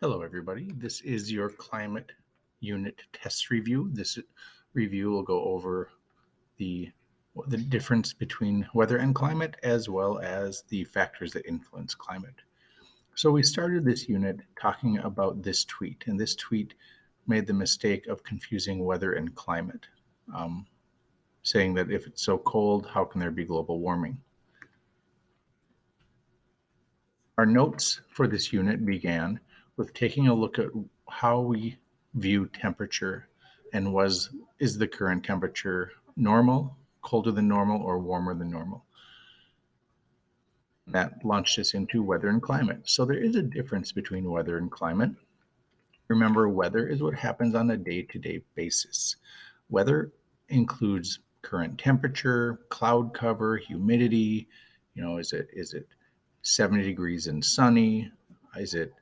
Hello, everybody. This is your climate unit test review. This review will go over the difference between weather and climate, as well as the factors that influence climate. So we started this unit talking about this tweet, and this tweet made the mistake of confusing weather and climate, saying that if it's so cold, how can there be global warming? Our notes for this unit began with taking a look at how we view temperature and is the current temperature normal, colder than normal, or warmer than normal. That launched us into weather and climate. So there is a difference between weather and climate. Remember, weather is what happens on a day-to-day basis. Weather includes current temperature, cloud cover, humidity. Is it 70 degrees and sunny? Is it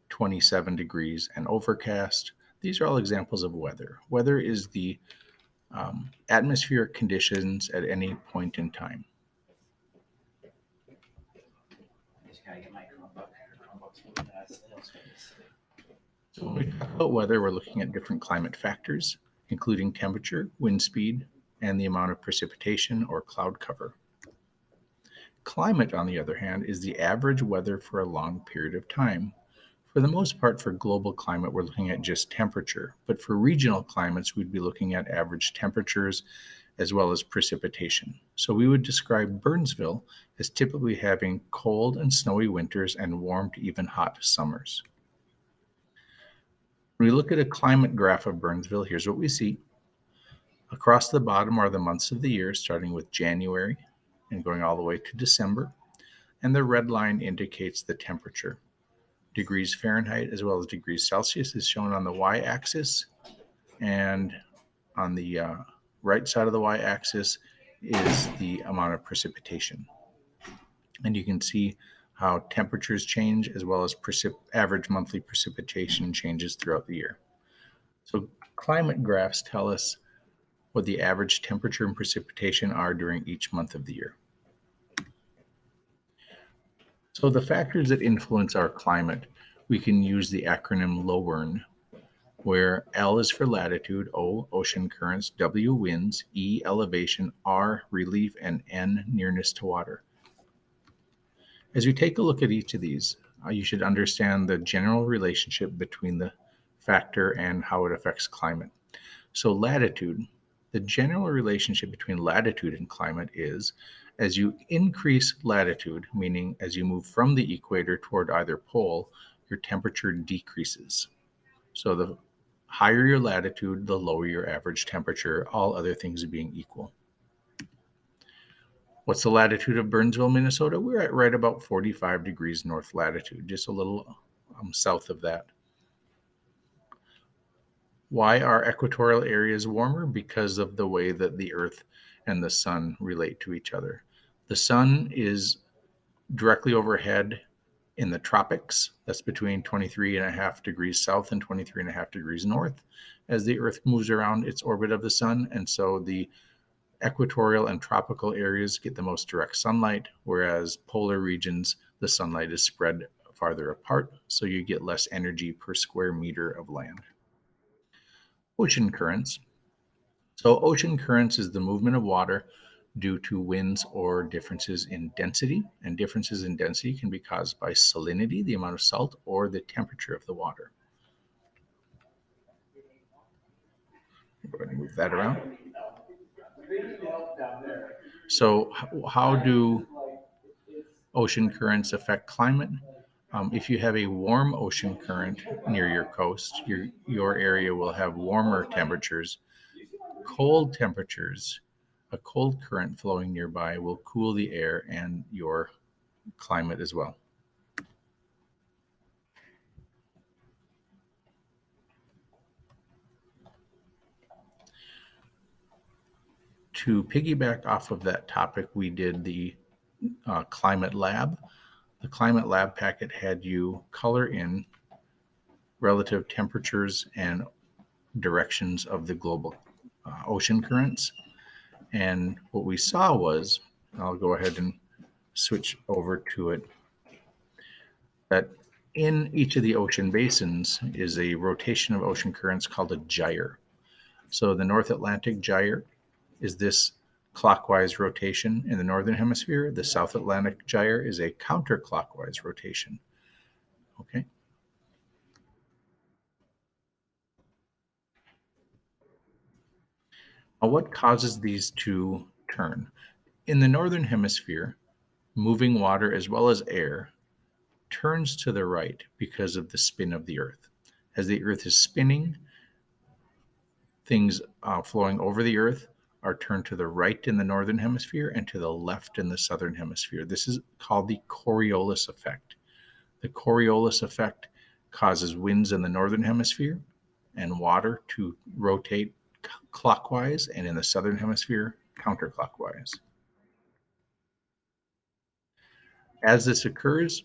27 degrees and overcast? These are all examples of weather. Weather is the atmospheric conditions at any point in time. So when we talk about weather, we're looking at different climate factors, including temperature, wind speed, and the amount of precipitation or cloud cover. Climate, on the other hand, is the average weather for a long period of time. For the most part, for global climate, we're looking at just temperature. But for regional climates, we'd be looking at average temperatures as well as precipitation. So we would describe Burnsville as typically having cold and snowy winters and warm to even hot summers. When we look at a climate graph of Burnsville, here's what we see. Across the bottom are the months of the year, starting with January and going all the way to December. And the red line indicates the temperature. Degrees Fahrenheit as well as degrees Celsius is shown on the y-axis, and on the right side of the y-axis is the amount of precipitation. And you can see how temperatures change as well as average monthly precipitation changes throughout the year. So climate graphs tell us what the average temperature and precipitation are during each month of the year. So the factors that influence our climate, we can use the acronym LOWERN, where L is for latitude, O, ocean currents, W, winds, E, elevation, R, relief, and N, nearness to water. As we take a look at each of these, you should understand the general relationship between the factor and how it affects climate. So latitude, the general relationship between latitude and climate is, as you increase latitude, meaning as you move from the equator toward either pole, your temperature decreases. So the higher your latitude, the lower your average temperature, all other things being equal. What's the latitude of Burnsville, Minnesota? We're at right about 45 degrees north latitude, just a little south of that. Why are equatorial areas warmer? Because of the way that the Earth and the sun relate to each other. The sun is directly overhead in the tropics. That's between 23.5 degrees south and 23.5 degrees north as the Earth moves around its orbit of the sun. And so the equatorial and tropical areas get the most direct sunlight, whereas polar regions, the sunlight is spread farther apart, so you get less energy per square meter of land. Ocean currents. So ocean currents is the movement of water due to winds or differences in density, and differences in density can be caused by salinity, the amount of salt, or the temperature of the water. Go ahead and move that around. So how do ocean currents affect climate? If you have a warm ocean current near your coast, your area will have warmer temperatures. Cold temperatures, a cold current flowing nearby will cool the air and your climate as well. To piggyback off of that topic, we did the climate lab. The climate lab packet had you color in relative temperatures and directions of the global ocean currents. And what we saw was, I'll go ahead and switch over to it, that In each of the ocean basins is a rotation of ocean currents called a gyre. So the North Atlantic gyre is this clockwise rotation in the northern hemisphere. The South Atlantic gyre is a counterclockwise rotation. Okay. Now, what causes these to turn? In the northern hemisphere, moving water as well as air turns to the right because of the spin of the Earth. As the Earth is spinning, things flowing over the Earth are turned to the right in the northern hemisphere and to the left in the southern hemisphere. This is called the Coriolis effect. The Coriolis effect causes winds in the northern hemisphere and water to rotate clockwise, and in the southern hemisphere, counterclockwise. As this occurs,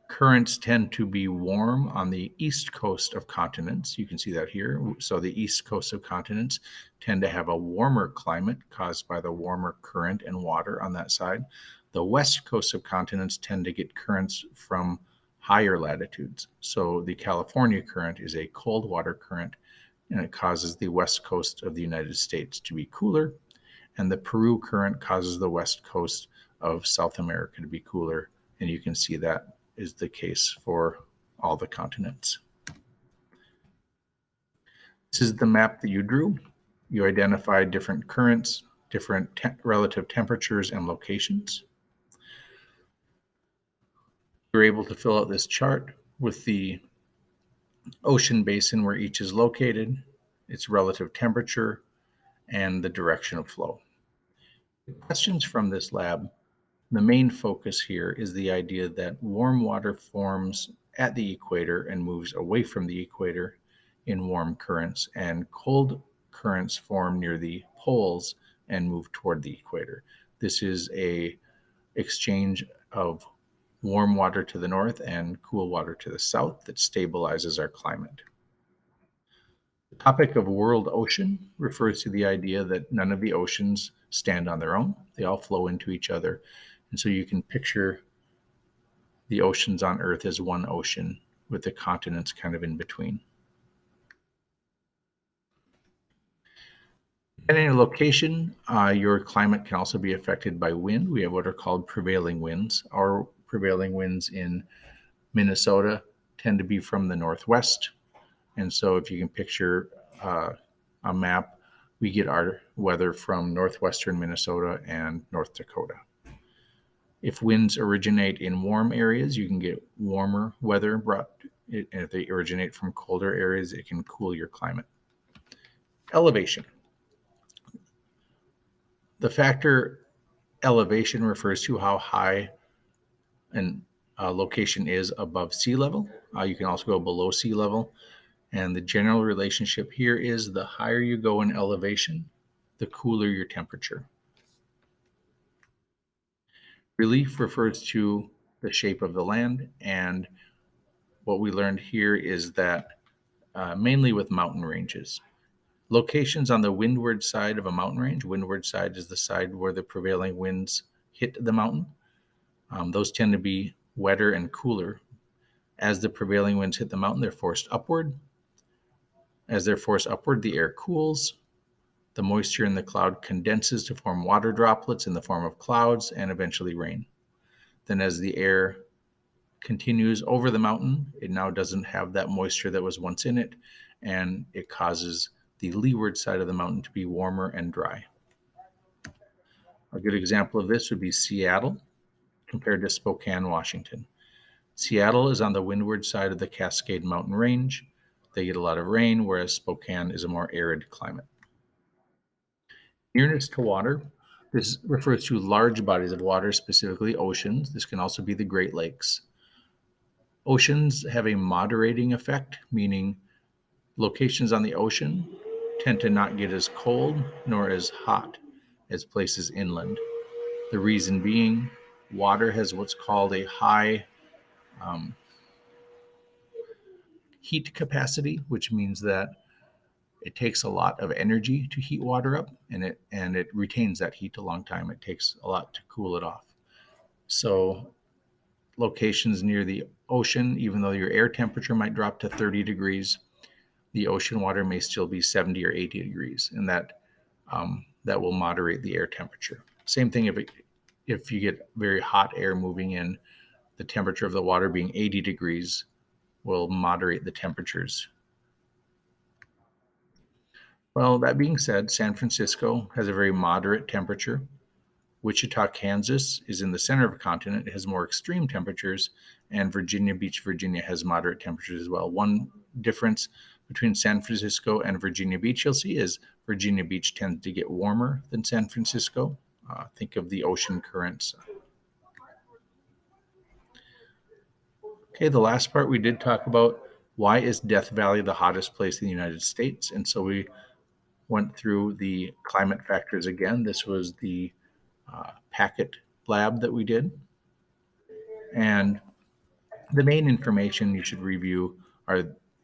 currents tend to be warm on the east coast of continents. You can see that here. So the east coast of continents tend to have a warmer climate caused by the warmer current and water on that side. The west coast of continents tend to get currents from higher latitudes. So the California current is a cold water current, and it causes the west coast of the United States to be cooler. And the Peru current causes the west coast of South America to be cooler. And you can see that is the case for all the continents. This is the map that you drew. You identified different currents, different relative temperatures and locations. You're able to fill out this chart with the ocean basin where each is located, its relative temperature, and the direction of flow. The questions from this lab, the main focus here is the idea that warm water forms at the equator and moves away from the equator in warm currents, and cold currents form near the poles and move toward the equator. This is a exchange of warm water to the north and cool water to the south that stabilizes our climate. The topic of world ocean refers to the idea that none of the oceans stand on their own. They all flow into each other. And so you can picture the oceans on Earth as one ocean with the continents kind of in between. Depending on location, your climate can also be affected by wind. We have what are called prevailing winds. Our prevailing winds in Minnesota tend to be from the northwest. And so if you can picture a map, we get our weather from northwestern Minnesota and North Dakota. If winds originate in warm areas, you can get warmer weather brought. And if they originate from colder areas, it can cool your climate. Elevation. The factor elevation refers to how high a location is above sea level. You can also go below sea level. And the general relationship here is the higher you go in elevation, the cooler your temperature. Relief refers to the shape of the land, and what we learned here is that mainly with mountain ranges. Locations on the windward side of a mountain range, windward side is the side where the prevailing winds hit the mountain. Those tend to be wetter and cooler. As the prevailing winds hit the mountain, they're forced upward. As they're forced upward, the air cools. The moisture in the cloud condenses to form water droplets in the form of clouds and eventually rain. Then as the air continues over the mountain, it now doesn't have that moisture that was once in it, and it causes the leeward side of the mountain to be warmer and dry. A good example of this would be Seattle compared to Spokane, Washington. Seattle is on the windward side of the Cascade Mountain Range. They get a lot of rain, whereas Spokane is a more arid climate. Nearness to water. This refers to large bodies of water, specifically oceans. This can also be the Great Lakes. Oceans have a moderating effect, meaning locations on the ocean tend to not get as cold nor as hot as places inland. The reason being, water has what's called a high heat capacity, which means that it takes a lot of energy to heat water up, and it retains that heat a long time. It takes a lot to cool it off. So locations near the ocean, even though your air temperature might drop to 30 degrees, the ocean water may still be 70 or 80 degrees, and that will moderate the air temperature. Same thing if you get very hot air moving in, the temperature of the water being 80 degrees will moderate the temperatures. Well, that being said, San Francisco has a very moderate temperature. Wichita, Kansas is in the center of the continent. It has more extreme temperatures, and Virginia Beach, Virginia has moderate temperatures as well. One difference between San Francisco and Virginia Beach you'll see is Virginia Beach tends to get warmer than San Francisco. Think of the ocean currents. Okay, the last part we did talk about, why is Death Valley the hottest place in the United States? And so we went through the climate factors again. This was the packet lab that we did. And the main information you should review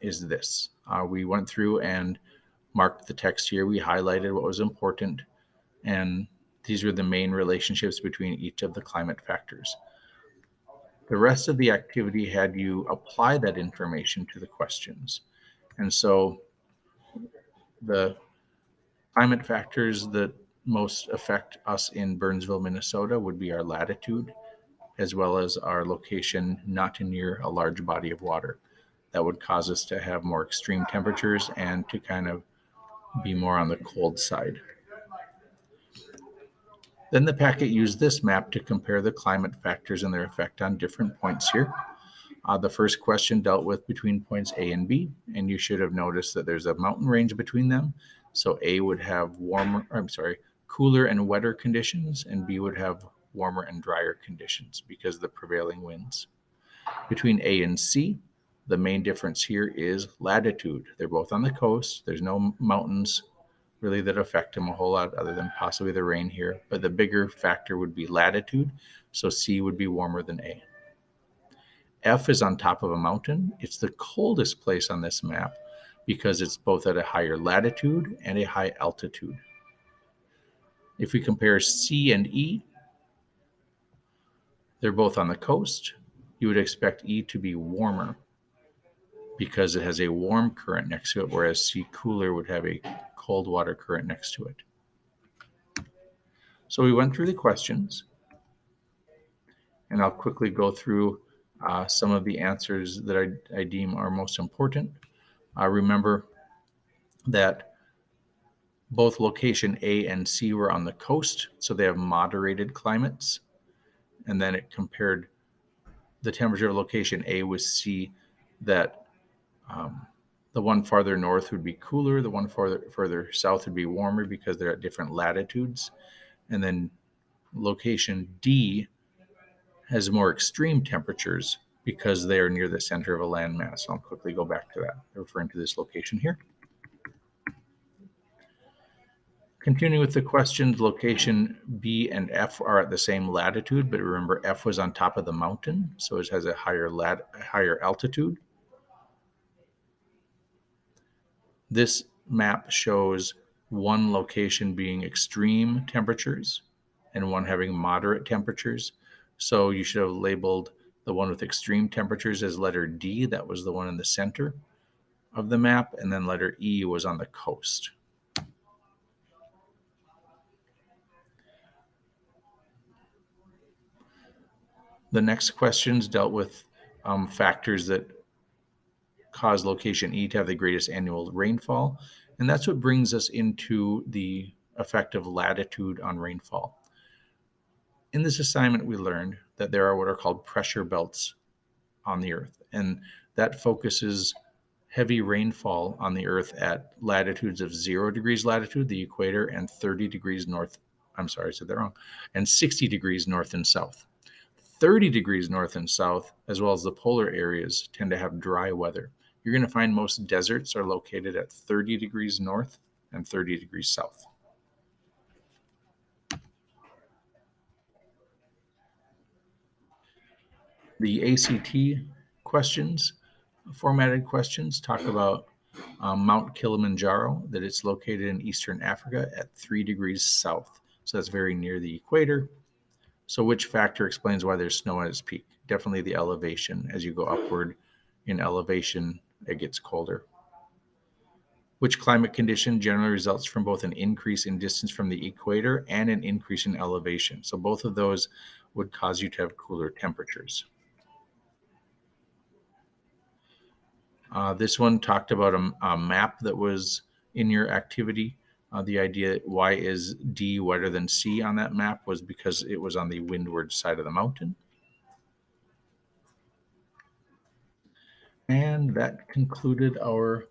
is this. We went through and marked the text here. We highlighted what was important. And these were the main relationships between each of the climate factors. The rest of the activity had you apply that information to the questions. And so the climate factors that most affect us in Burnsville, Minnesota would be our latitude, as well as our location not near a large body of water. That would cause us to have more extreme temperatures and to kind of be more on the cold side. Then the packet used this map to compare the climate factors and their effect on different points here. The first question dealt with between points A and B, and you should have noticed that there's a mountain range between them. So A would have cooler and wetter conditions, and B would have warmer and drier conditions because of the prevailing winds. Between A and C, the main difference here is latitude. They're both on the coast. There's no mountains really that affect them a whole lot other than possibly the rain here. But the bigger factor would be latitude. So C would be warmer than A. F is on top of a mountain. It's the coldest place on this map because it's both at a higher latitude and a high altitude. If we compare C and E, they're both on the coast. You would expect E to be warmer because it has a warm current next to it, whereas C cooler would have a cold water current next to it. So we went through the questions, and I'll quickly go through some of the answers that I deem are most important. Remember that both location A and C were on the coast, so they have moderated climates. And then it compared the temperature of location A with C, that the one farther north would be cooler, the one further south would be warmer because they're at different latitudes. And then location D has more extreme temperatures because they are near the center of a landmass. I'll quickly go back to that, referring to this location here. Continuing with the questions, location B and F are at the same latitude, but remember F was on top of the mountain, so it has a higher altitude. This map shows one location being extreme temperatures and one having moderate temperatures. So you should have labeled the one with extreme temperatures as letter D. That was the one in the center of the map. And then letter E was on the coast. The next questions dealt with factors that cause location E to have the greatest annual rainfall. And that's what brings us into the effect of latitude on rainfall. In this assignment, we learned that there are what are called pressure belts on the Earth, and that focuses heavy rainfall on the Earth at latitudes of 0 degrees latitude, the equator, and 30 degrees north. I'm sorry, I said that wrong. And 60 degrees north and south. 30 degrees north and south, as well as the polar areas, tend to have dry weather. You're going to find most deserts are located at 30 degrees north and 30 degrees south. The ACT questions, formatted questions, talk about Mount Kilimanjaro, that it's located in Eastern Africa at 3 degrees south. So that's very near the equator. So which factor explains why there's snow at its peak? definitely the elevation. As you go upward in elevation, it gets colder. Which climate condition generally results from both an increase in distance from the equator and an increase in elevation? So both of those would cause you to have cooler temperatures. This one talked about a map that was in your activity. The idea why is D wetter than C on that map was because it was on the windward side of the mountain. And that concluded our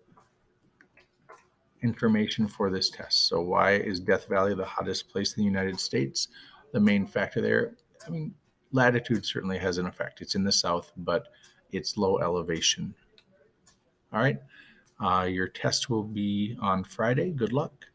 information for this test. So why is Death Valley the hottest place in the United States? The main factor there, I mean, latitude certainly has an effect. It's in the south, but it's low elevation. All right. Your test will be on Friday. Good luck.